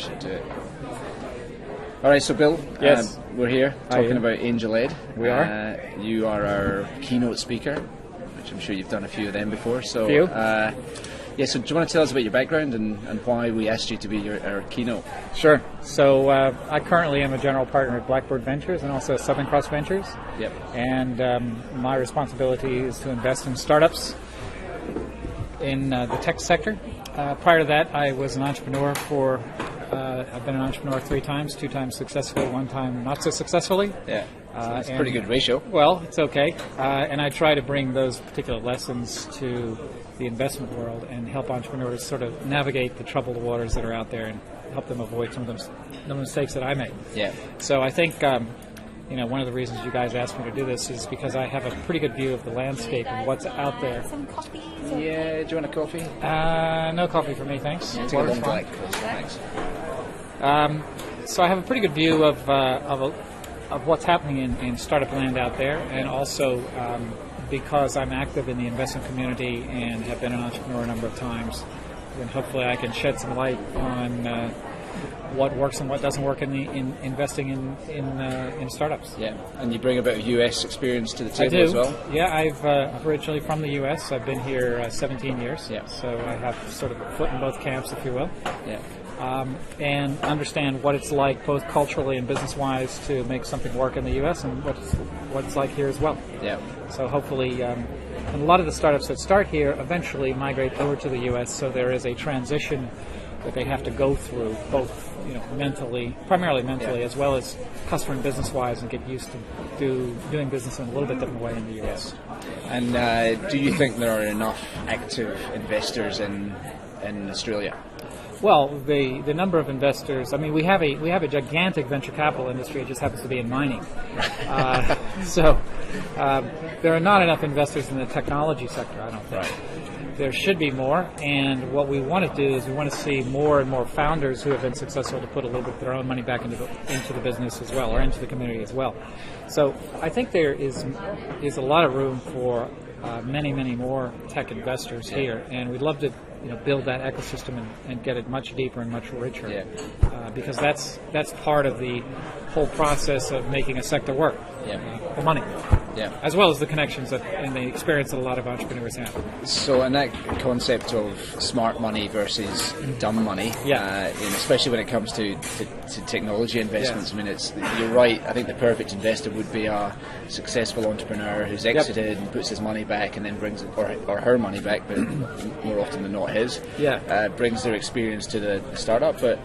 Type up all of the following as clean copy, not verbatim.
should do it. All right, so Bill, Yes. We're here talking about Angel Ed. We are. You are our keynote speaker, which I'm sure you've done a few of them before. So, Few. So do you want to tell us about your background and why we asked you to be our keynote? Sure. So I currently am a general partner at Blackbird Ventures and also Southern Cross Ventures. Yep. And my responsibility is to invest in startups in the tech sector. Prior to that, I was an entrepreneur I've been an entrepreneur 3 times, 2 times successfully, 1 time not so successfully. Yeah, so that's a pretty good ratio. Well, it's okay. And I try to bring those particular lessons to the investment world and help entrepreneurs sort of navigate the troubled waters that are out there and help them avoid some of the mistakes that I made. Yeah. So I think one of the reasons you guys asked me to do this is because I have a pretty good view of the landscape and what's out there. Some coffee? Yeah, do you want a coffee? No coffee for me, thanks. Take a long black. Thanks. So I have a pretty good view of what's happening in startup land out there, and also because I'm active in the investment community and have been an entrepreneur a number of times, then hopefully I can shed some light on what works and what doesn't work in investing in startups. Yeah, and you bring a bit of US experience to the table as well. Yeah, I'm originally from the US. I've been here 17 years. Yeah. So I have sort of a foot in both camps, if you will. Yeah. And understand what it's like both culturally and business-wise to make something work in the U.S. and what it's like here as well. Yeah. So hopefully, and a lot of the startups that start here eventually migrate over to the U.S. So there is a transition that they have to go through, both primarily mentally, as well as customer and business-wise, and get used to doing business in a little bit different way in the U.S. And do you think there are enough active investors in Australia? Well, the number of investors. I mean, we have a gigantic venture capital industry. It just happens to be in mining. So there are not enough investors in the technology sector, I don't think. Right. There should be more. And what we want to do is we want to see more and more founders who have been successful to put a little bit of their own money back into the business as well, or into the community as well. So I think there is a lot of room for many more tech investors here, and we'd love to build that ecosystem and get it much deeper and much richer. Yeah. Because that's part of the whole process of making a sector work. Yeah. The money. Yeah. As well as the connections and the experience that a lot of entrepreneurs have. So, and that concept of smart money versus dumb money, and especially when it comes to technology investments, Yes. I mean, you're right. I think the perfect investor would be a successful entrepreneur who's exited and puts his money back and then brings it, or her money back, but more often than not his. Yeah. Brings their experience to the startup, but.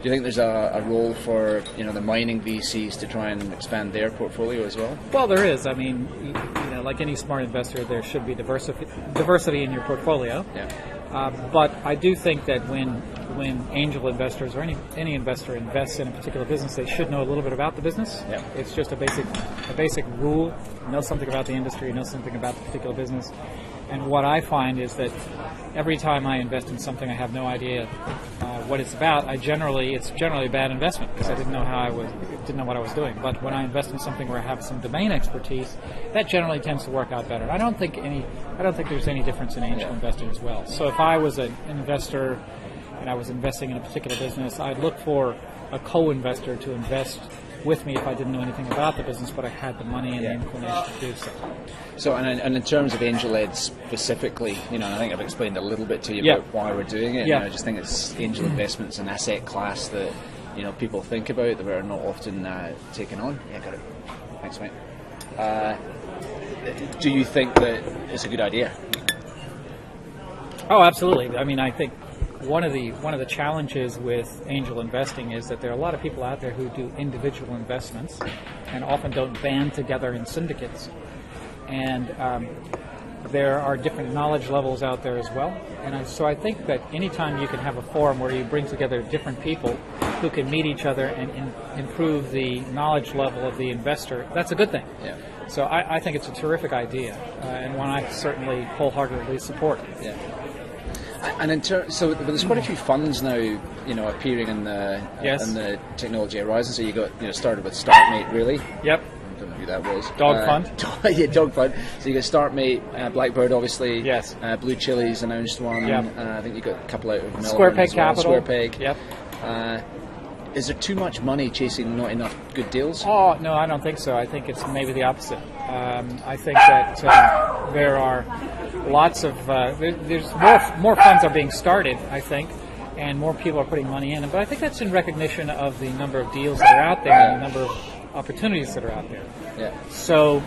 Do you think there's a role for the mining VCs to try and expand their portfolio as well? Well, there is. I mean, like any smart investor, there should be diversity in your portfolio. Yeah. But I do think that when angel investors or any investor invests in a particular business, they should know a little bit about the business. Yeah. It's just a basic rule. Know something about the industry. Know something about the particular business. And what I find is that every time I invest in something I have no idea what it's about, it's generally a bad investment because I didn't know what I was doing. But when I invest in something where I have some domain expertise, that generally tends to work out better. And I don't think there's any difference in angel investing as well. So if I was an investor and I was investing in a particular business, I'd look for a co-investor to invest with me if I didn't know anything about the business, but I had the money and the inclination to do so. So, and in terms of Angel Ed specifically, I think I've explained a little bit to you about why we're doing it. Yeah. I just think it's angel investments an asset class that people think about that are not often taken on. Yeah, got it. Thanks, mate. Do you think that it's a good idea? Oh, absolutely. I mean, I think one of the challenges with angel investing is that there are a lot of people out there who do individual investments and often don't band together in syndicates. And there are different knowledge levels out there as well. And so I think that anytime you can have a forum where you bring together different people who can meet each other and improve the knowledge level of the investor, that's a good thing. Yeah. So I think it's a terrific idea, and one I certainly wholeheartedly support. Yeah. And so there's quite a few funds now, appearing in the technology horizon. So you got, started with StartMate, really. Yep. I don't know who that was. Dog Fund. Yeah, Dog Fund. So you got StartMate, Blackbird, obviously. Yes. Blue Chili's announced one. Yep. I think you got a couple out of Melbourne Square Peg as well. Capital. Square Peg. Yep. Is there too much money chasing not enough good deals? Oh, no, I don't think so. I think it's maybe the opposite. I think that there are lots of there's more funds are being started, I think, and more people are putting money in. But I think that's in recognition of the number of deals that are out there and the number of opportunities that are out there. Yeah. So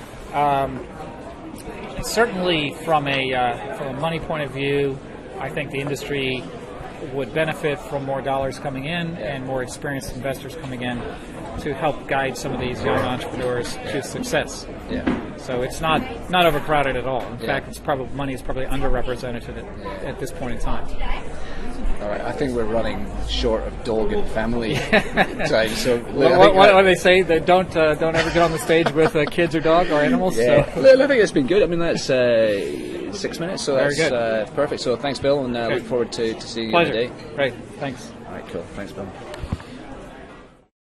certainly from a money point of view, I think the industry would benefit from more dollars coming in and more experienced investors coming in to help guide some of these young entrepreneurs to success. Yeah. So it's not overcrowded at all. In fact, money is probably underrepresented at this point in time. All right, I think we're running short of dog and family time. So what do they say? They don't ever get on the stage with kids or dog or animals. Yeah. So. I think it's been good. I mean, that's 6 minutes, so Very that's perfect. So thanks, Bill, and look forward to seeing Pleasure. you today. Great, thanks. All right, cool. Thanks, Bill.